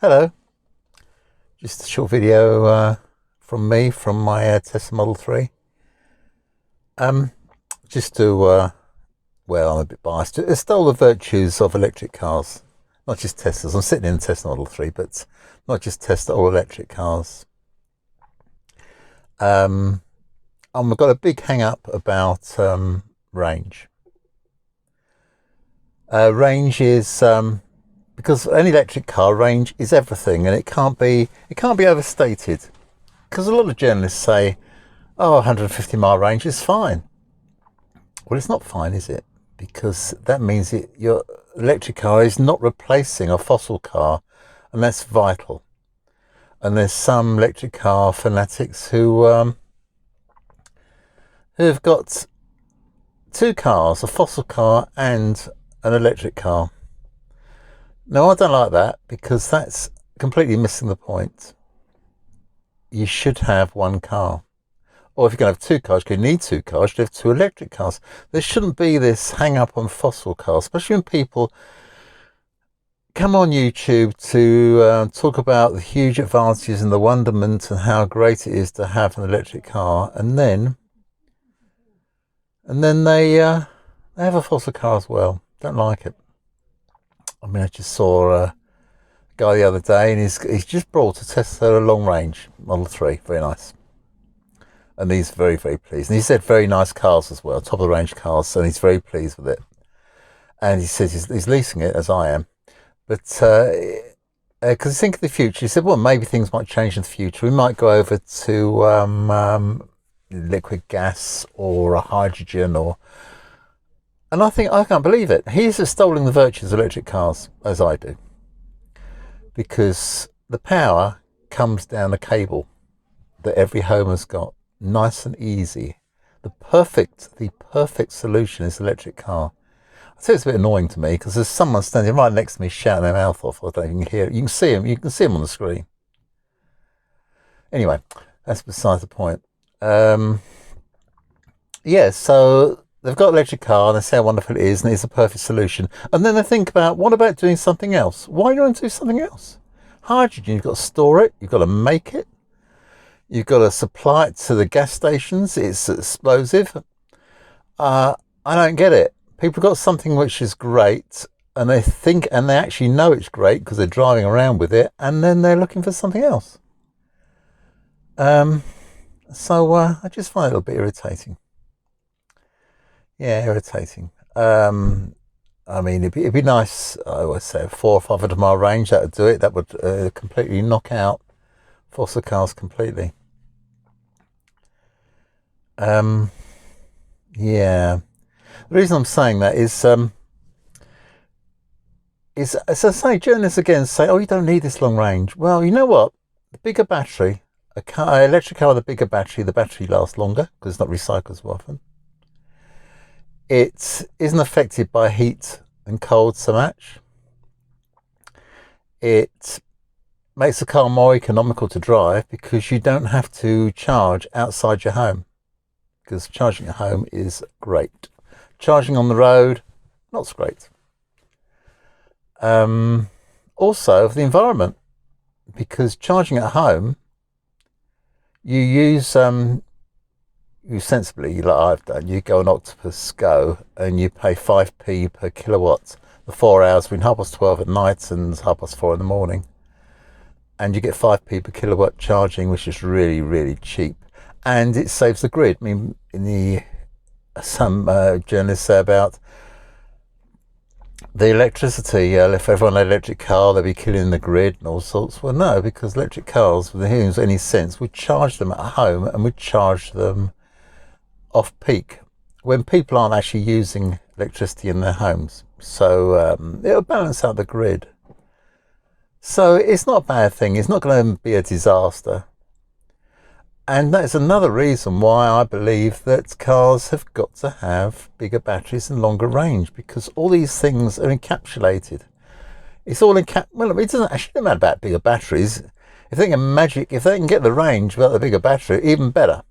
Hello, just a short video from me from my Tesla Model 3. Um, just to, well, I'm a bit biased, to extol the virtues of electric cars. Not just Teslas. I'm sitting in a Tesla Model 3, but not just Tesla, all electric cars. I've got a big hang up about range. Range is because an electric car, range is everything, and it can't be overstated. Because a lot of journalists say, "Oh, 150-mile range is fine." Well, it's not fine, is it? Because that means your electric car is not replacing a fossil car, and that's vital. And there's some electric car fanatics who have got two cars, a fossil car and an electric car. No, I don't like that, because that's completely missing the point. You should have one car. Or if you're going to have two cars, you need two cars, you should have two electric cars. There shouldn't be this hang up on fossil cars, especially when people come on YouTube to talk about the huge advantages and the wonderment and how great it is to have an electric car, and then they have a fossil car as well. Don't like it. I mean, I just saw a guy the other day, and he's just brought a Tesla long range Model 3, very nice. And he's very, very pleased. And he said very nice cars as well, top of the range cars, and he's very pleased with it. And he says he's leasing it, as I am. But because he's thinking of the future, he said, well, maybe things might change in the future. We might go over to liquid gas or a hydrogen and I can't believe it. He's extolling the virtues of electric cars, as I do. Because the power comes down a cable that every home has got. Nice and easy. The perfect solution is electric car. I say it's a bit annoying to me because there's someone standing right next to me shouting their mouth off. I don't even hear it. You can see him on the screen. Anyway, that's beside the point. Yeah, so they've got an electric car and they say how wonderful it is and it's a perfect solution. And then they think about, what about doing something else? Why do you want to do something else? Hydrogen, you've got to store it, you've got to make it. You've got to supply it to the gas stations. It's explosive. I don't get it. People got something which is great, and they think, and they actually know it's great because they're driving around with it, and then they're looking for something else. So I just find it a little bit irritating. Yeah, irritating. I mean, it'd be nice. I would say 400 or 500-mile range. That would do it. That would completely knock out fossil cars completely. Yeah. The reason I'm saying that is as I say, journalists again say, "Oh, you don't need this long range." Well, you know what? The bigger battery, an electric car with a bigger battery, the battery lasts longer because it's not recycled so often. It isn't affected by heat and cold so much. It makes the car more economical to drive because you don't have to charge outside your home. Because charging at home is great. Charging on the road, not so great. Also, for the environment, because charging at home, you use you sensibly, like I've done. You go on Octopus Go and you pay 5p per kilowatt the 4 hours between 12:30 at night and 4:30 in the morning, and you get 5p per kilowatt charging, which is really, really cheap. And it saves the grid. I mean, some journalists say about the electricity. If everyone had an electric car, they'd be killing the grid and all sorts. Well, no, because electric cars, with any sense, would charge them at home and would charge them off peak when people aren't actually using electricity in their homes. So it'll balance out the grid. So it's not a bad thing. It's not going to be a disaster. And that's another reason why I believe that cars have got to have bigger batteries and longer range, because all these things are encapsulated. It's all well, it doesn't actually matter about bigger batteries. If they can get the range without the bigger battery, even better.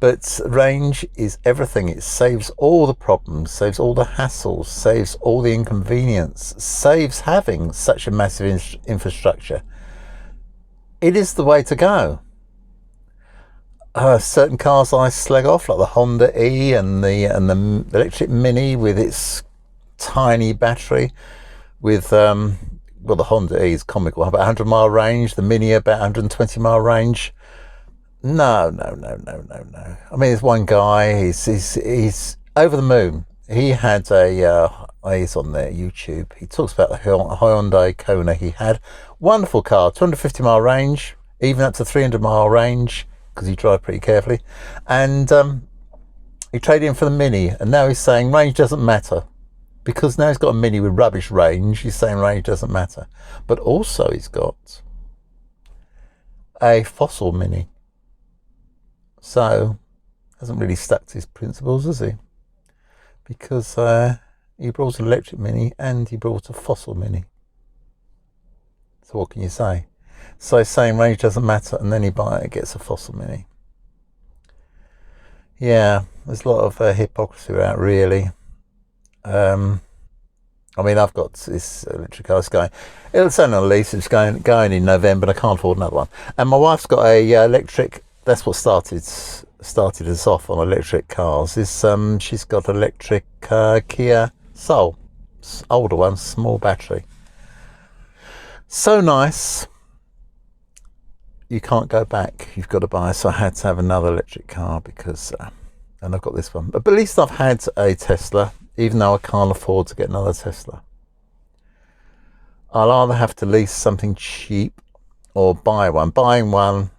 But range is everything. It saves all the problems, saves all the hassles, saves all the inconvenience, saves having such a massive infrastructure. It is the way to go. Certain cars I slag off, like the Honda E and the electric Mini with its tiny battery, with the Honda E is comical, about 100-mile range, the Mini about 120-mile range. No. I mean, there's one guy, he's over the moon. He had he's on there, YouTube. He talks about the Hyundai Kona he had. Wonderful car, 250-mile range, even up to 300-mile range, because he drive pretty carefully. And he traded in for the Mini, and now he's saying range doesn't matter. Because now he's got a Mini with rubbish range, he's saying range doesn't matter. But also he's got a fossil Mini. So, hasn't really stuck to his principles, has he? Because he brought an electric Mini and he brought a fossil Mini. So what can you say? So he's saying range doesn't matter, and then he gets a fossil Mini. Yeah, there's a lot of hypocrisy about, really. I mean, I've got this electric car. It's only on lease. It's going in November, and I can't afford another one. And my wife's got a electric. That's what started us off on electric cars. She's got an electric Kia Soul, older one, small battery. So nice. You can't go back. You've got to buy. So I had to have another electric car because, and I've got this one. But at least I've had a Tesla, even though I can't afford to get another Tesla. I'll either have to lease something cheap or buy one. Buying one,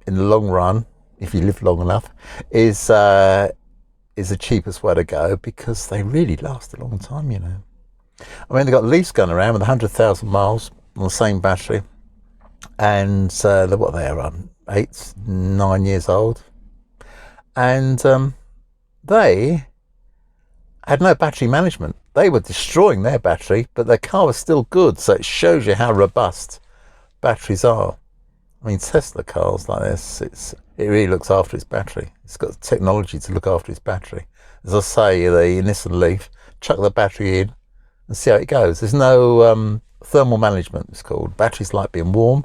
in the long run, if you live long enough, is the cheapest way to go, because they really last a long time, you know. I mean, they've got Leafs going around with 100,000 miles on the same battery, and what they are, 8, 9 years old, and they had no battery management. They were destroying their battery, but their car was still good. So it shows you how robust batteries are. I mean, Tesla cars like this, it really looks after its battery. It's got the technology to look after its battery. As I say, the Nissan Leaf, chuck the battery in and see how it goes. There's no thermal management, it's called. Batteries like being warm.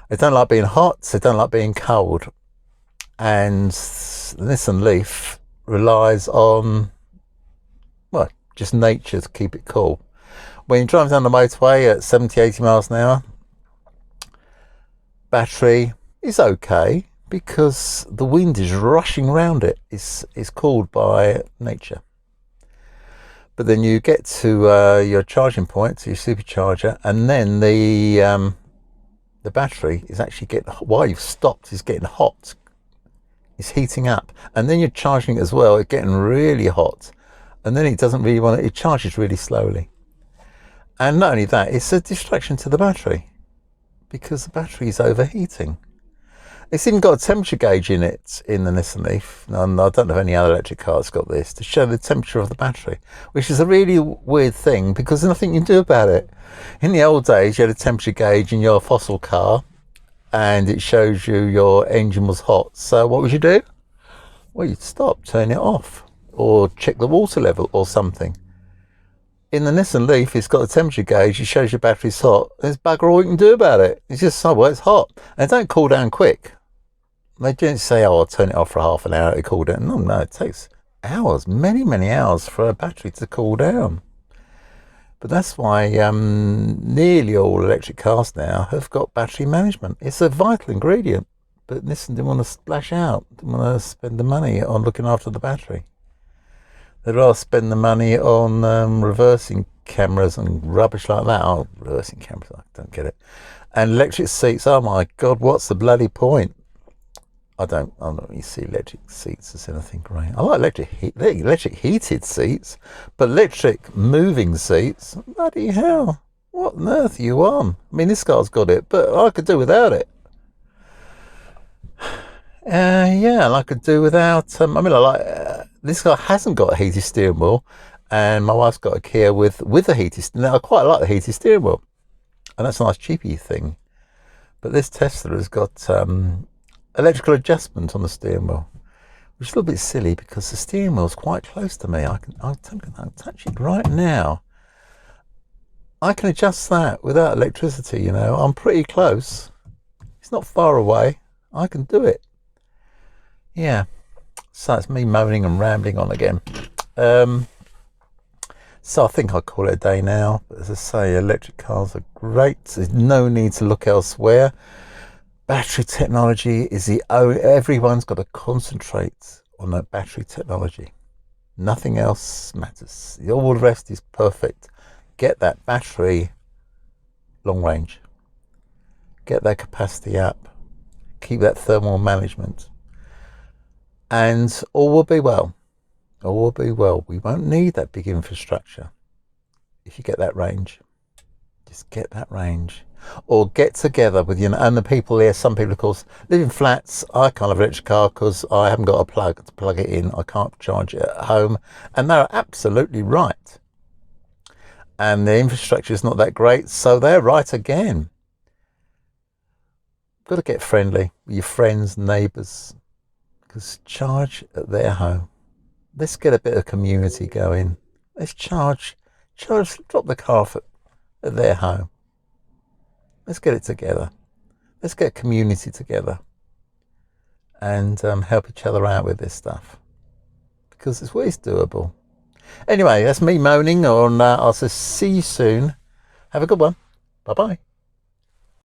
They don't like being hot. They don't like being cold. And the Nissan Leaf relies on, well, just nature to keep it cool. When you're driving down the motorway at 70, 80 miles an hour, battery is okay because the wind is rushing around it. It's cooled by nature. But then you get to your charging point, to your supercharger, and then the battery is actually while you've stopped, is getting hot. It's heating up, and then you're charging it as well. It's getting really hot, and then it doesn't really want it. It charges really slowly, and not only that, it's a distraction to the battery, because the battery is overheating. It's even got a temperature gauge in it, in the Nissan Leaf, and I don't know if any other electric car's got this, to show the temperature of the battery, which is a really weird thing because there's nothing you can do about it. In the old days, you had a temperature gauge in your fossil car and it shows you your engine was hot. So what would you do? Well, you'd stop, turn it off, or check the water level or something. In the Nissan Leaf, it's got a temperature gauge. It shows your battery's hot. There's bugger all you can do about it. It's just, oh, well, it's hot. And it don't cool down quick. They don't say, oh, I'll turn it off for half an hour to cool down. No, it takes hours, many, many hours for a battery to cool down. But that's why nearly all electric cars now have got battery management. It's a vital ingredient. But Nissan didn't want to splash out, didn't want to spend the money on looking after the battery. They'd rather spend the money on reversing cameras and rubbish like that. Oh, reversing cameras, I don't get it. And electric seats, oh my God, what's the bloody point? I don't really see electric seats as anything great. I like electric heated seats, but electric moving seats, bloody hell, what on earth are you on? I mean, this car's got it, but I could do without it. Yeah, and I could do without, this car hasn't got a heated steering wheel, and my wife's got a Kia with a heated steering wheel. Now, I quite like the heated steering wheel, and that's a nice cheapy thing. But this Tesla has got electrical adjustment on the steering wheel, which is a little bit silly because the steering wheel's quite close to me. I'll touch it right now. I can adjust that without electricity, you know. I'm pretty close. It's not far away. I can do it. Yeah. So it's me moaning and rambling on again. So I think I'll call it a day now. But as I say, electric cars are great. There's no need to look elsewhere. Battery technology is everyone's got to concentrate on that battery technology. Nothing else matters. All the rest is perfect. Get that battery long range. Get that capacity up. Keep that thermal management. And all will be well. All will be well. We won't need that big infrastructure if you get that range. Just get that range. Or get together with and the people here. Some people, of course, live in flats. I can't have an electric car because I haven't got a plug to plug it in. I can't charge it at home. And they're absolutely right. And the infrastructure is not that great. So they're right again. Got to get friendly with your friends, neighbours. Because charge at their home. Let's get a bit of community going. Let's charge, drop the car at their home. Let's get it together. Let's get community together and help each other out with this stuff because it's doable. Anyway, that's me moaning on. I'll see you soon. Have a good one. Bye bye.